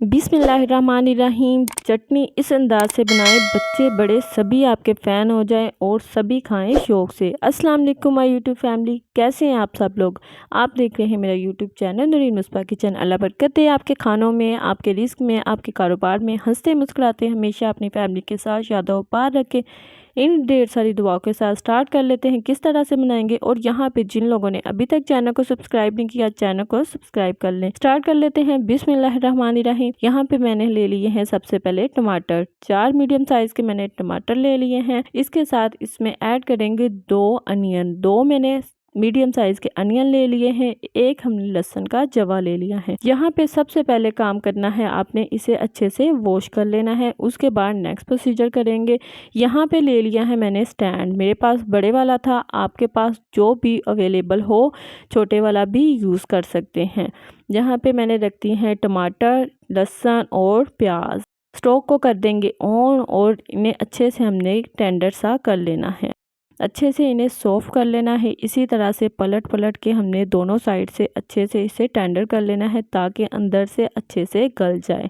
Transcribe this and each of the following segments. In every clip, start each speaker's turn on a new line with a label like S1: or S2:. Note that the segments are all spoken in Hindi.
S1: बिस्मिल्लाहिर्रहमानिर्रहीम। चटनी इस अंदाज से बनाएं बच्चे बड़े सभी आपके फ़ैन हो जाएं और सभी खाएं शौक़ से। अस्सलाम वालेकुम माय यूट्यूब फैमिली, कैसे हैं आप सब लोग। आप देख रहे हैं मेरा यूट्यूब चैनल नूरीन मुस्बा किचन। अल्लाह बरकत दे आपके खानों में, आपके रिस्क में, आपके कारोबार में। हंसते मुस्कुराते हमेशा अपनी फैमिली के साथ शादो पार रखें। इन ढेर सारी दुआओं के साथ स्टार्ट कर लेते हैं किस तरह से बनाएंगे। और यहाँ पे जिन लोगों ने अभी तक चैनल को सब्सक्राइब नहीं किया, चैनल को सब्सक्राइब कर लें। स्टार्ट कर लेते हैं। बिस्मिल्लाहिर्रहमानिर्रहीम। यहाँ पे मैंने ले लिए हैं सबसे पहले टमाटर। 4 मीडियम साइज के मैंने टमाटर ले लिए हैं। इसके साथ इसमें ऐड करेंगे 2 अनियन। 2 मैंने मीडियम साइज के अनियन ले लिए हैं। एक हमने लहसुन का जवा ले लिया है। यहाँ पे सबसे पहले काम करना है, आपने इसे अच्छे से वॉश कर लेना है। उसके बाद नेक्स्ट प्रोसीजर करेंगे। यहाँ पे ले लिया है मैंने स्टैंड। मेरे पास बड़े वाला था, आपके पास जो भी अवेलेबल हो छोटे वाला भी यूज़ कर सकते हैं। यहाँ पे मैंने रखती हैं टमाटर, लहसुन और प्याज। स्टोव को कर देंगे ऑन और इन्हें अच्छे से हमने टेंडर सा कर लेना है। अच्छे से इन्हें सॉफ्ट कर लेना है। इसी तरह से पलट पलट के हमने दोनों साइड से अच्छे से इसे टेंडर कर लेना है ताकि अंदर से अच्छे से गल जाए।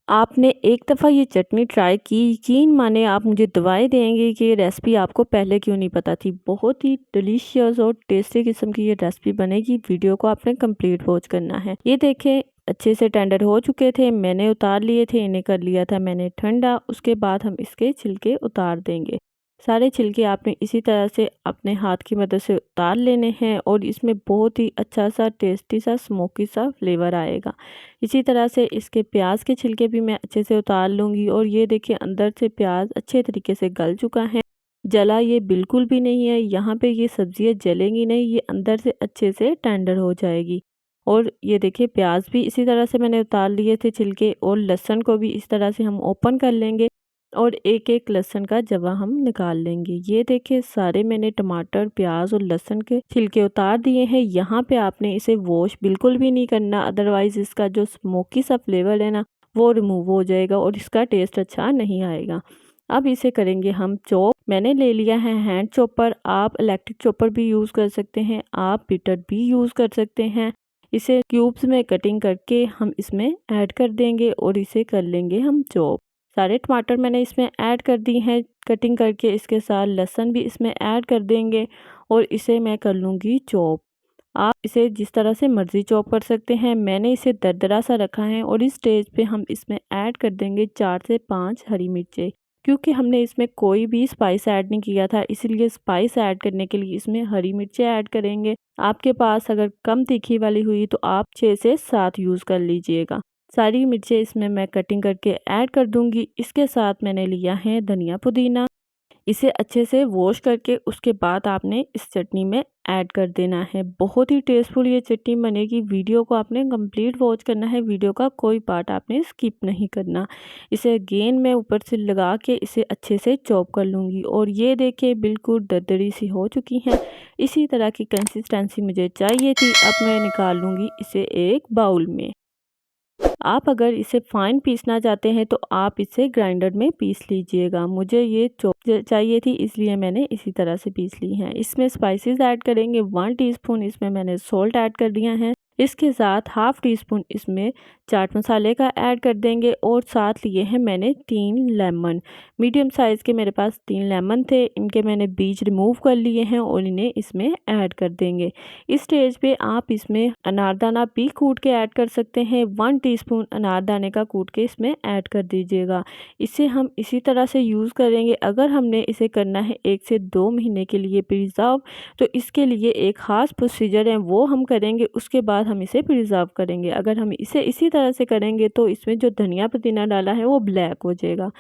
S1: आपने एक दफ़ा ये चटनी ट्राई की, यकीन माने आप मुझे दुआएं देंगे कि ये रेसिपी आपको पहले क्यों नहीं पता थी। बहुत ही डिलीशियस और टेस्टी किस्म की ये रेसिपी बनेगी। वीडियो को आपने कंप्लीट वॉच करना है। ये देखें अच्छे से टेंडर हो चुके थे, मैंने उतार लिए थे। इन्हें कर लिया था मैंने ठंडा। उसके बाद हम इसके छिलके उतार देंगे। सारे छिलके आपने इसी तरह से अपने हाथ की मदद से उतार लेने हैं और इसमें बहुत ही अच्छा सा टेस्टी सा स्मोकी सा फ्लेवर आएगा। इसी तरह से इसके प्याज के छिलके भी मैं अच्छे से उतार लूँगी। और ये देखिए अंदर से प्याज अच्छे तरीके से गल चुका है, जला ये बिल्कुल भी नहीं है। यहाँ पे ये सब्जियाँ जलेंगी नहीं, ये अंदर से अच्छे से टेंडर हो जाएगी। और ये देखिए प्याज भी इसी तरह से मैंने उतार लिए थे छिलके। और लहसुन को भी इस तरह से हम ओपन कर लेंगे और एक एक लहसुन का जवा हम निकाल लेंगे। ये देखिए सारे मैंने टमाटर, प्याज और लहसुन के छिलके उतार दिए हैं। यहाँ पे आपने इसे वॉश बिल्कुल भी नहीं करना, अदरवाइज इसका जो स्मोकी सा फ्लेवर है ना वो रिमूव हो जाएगा और इसका टेस्ट अच्छा नहीं आएगा। अब इसे करेंगे हम चॉप। मैंने ले लिया है हैंड चॉपर। आप इलेक्ट्रिक चॉपर भी यूज़ कर सकते हैं, आप बीटर भी यूज़ कर सकते हैं। इसे क्यूब्स में कटिंग करके हम इसमें ऐड कर देंगे और इसे कर लेंगे हम चॉप। सारे टमाटर मैंने इसमें ऐड कर दी हैं कटिंग करके। इसके साथ लहसुन भी इसमें ऐड कर देंगे और इसे मैं कर लूँगी चॉप। आप इसे जिस तरह से मर्ज़ी चॉप कर सकते हैं। मैंने इसे दरदरा सा रखा है। और इस स्टेज पे हम इसमें ऐड कर देंगे 4 से 5 हरी मिर्चें। क्योंकि हमने इसमें कोई भी स्पाइस ऐड नहीं किया था, इसलिए स्पाइस ऐड करने के लिए इसमें हरी मिर्चें ऐड करेंगे। आपके पास अगर कम तीखी वाली हुई तो आप 6 से 7 यूज़ कर लीजिएगा। सारी मिर्चें इसमें मैं कटिंग करके ऐड कर दूंगी। इसके साथ मैंने लिया है धनिया पुदीना। इसे अच्छे से वॉश करके उसके बाद आपने इस चटनी में ऐड कर देना है। बहुत ही टेस्टफुल ये चटनी बनेगी। वीडियो को आपने कंप्लीट वॉच करना है, वीडियो का कोई पार्ट आपने स्किप नहीं करना। इसे अगेन मैं ऊपर से लगा के इसे अच्छे से चॉप कर लूँगी। और ये देखिए बिल्कुल दरदरी सी हो चुकी हैं। इसी तरह की कंसिस्टेंसी मुझे चाहिए थी। अब मैं निकाल लूँगी इसे एक बाउल में। आप अगर इसे फाइन पीसना चाहते हैं तो आप इसे ग्राइंडर में पीस लीजिएगा। मुझे ये चॉप चाहिए थी इसलिए मैंने इसी तरह से पीस ली हैं। इसमें स्पाइसेस ऐड करेंगे। 1 टीस्पून इसमें मैंने सॉल्ट ऐड कर दिया है। इसके साथ हाफ़ टी स्पून इसमें चाट मसाले का ऐड कर देंगे। और साथ लिए हैं मैंने 3 लेमन। मीडियम साइज़ के मेरे पास 3 लेमन थे, इनके मैंने बीज रिमूव कर लिए हैं और इन्हें इसमें ऐड कर देंगे। इस स्टेज पे आप इसमें अनारदाना भी कूट के ऐड कर सकते हैं। 1 टीस्पून अनारदाने का कूट के इसमें ऐड कर दीजिएगा। इसे हम इसी तरह से यूज़ करेंगे। अगर हमने इसे करना है 1 से 2 महीने के लिए प्रिजर्व, तो इसके लिए एक ख़ास प्रोसीजर है वो हम करेंगे। उसके बाद हम इसे प्रिजर्व करेंगे। अगर हम इसे इसी तरह से करेंगे तो इसमें जो धनिया पुदीना डाला है वो ब्लैक हो जाएगा।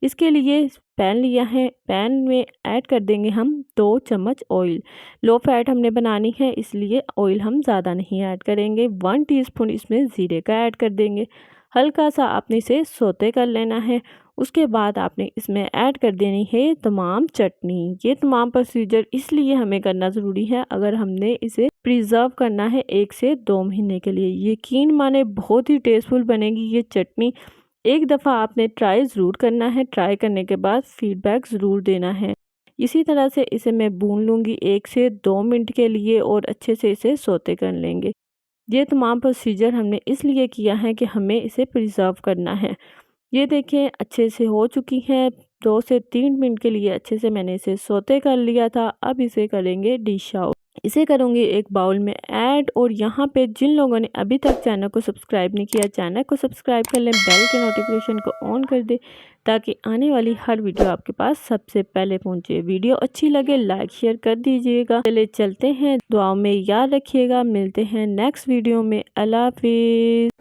S1: इसके लिए पैन लिया है, पैन में ऐड कर देंगे हम 2 चम्मच ऑयल। लो फैट हमने बनानी है इसलिए ऑयल हम ज़्यादा नहीं ऐड करेंगे। 1 टीस्पून इसमें ज़ीरे का ऐड कर देंगे। हल्का सा आपने इसे सौते कर लेना है। उसके बाद आपने इसमें ऐड कर देनी है तमाम चटनी। ये तमाम प्रोसीजर इसलिए हमें करना ज़रूरी है अगर हमने इसे प्रिजर्व करना है 1 से 2 महीने के लिए। यकीन माने बहुत ही टेस्टफुल बनेगी ये चटनी। एक दफ़ा आपने ट्राई ज़रूर करना है। ट्राई करने के बाद फीडबैक ज़रूर देना है। इसी तरह से इसे मैं भून लूँगी 1 से 2 मिनट के लिए और अच्छे से इसे सौते कर लेंगे। ये तमाम प्रोसीजर हमने इसलिए किया है कि हमें इसे प्रिजर्व करना है। ये देखें अच्छे से हो चुकी है। 2 से 3 मिनट के लिए अच्छे से मैंने इसे सौते कर लिया था। अब इसे करेंगे डिश आउट। इसे करूँगी एक बाउल में ऐड। और यहाँ पे जिन लोगों ने अभी तक चैनल को सब्सक्राइब नहीं किया, चैनल को सब्सक्राइब कर लें, बेल के नोटिफिकेशन को ऑन कर दें ताकि आने वाली हर वीडियो आपके पास सबसे पहले पहुँचे। वीडियो अच्छी लगे लाइक शेयर कर दीजिएगा। चले चलते हैं, दुआओं में याद रखिएगा। मिलते हैं नेक्स्ट वीडियो में। अल्लाह हाफिज़।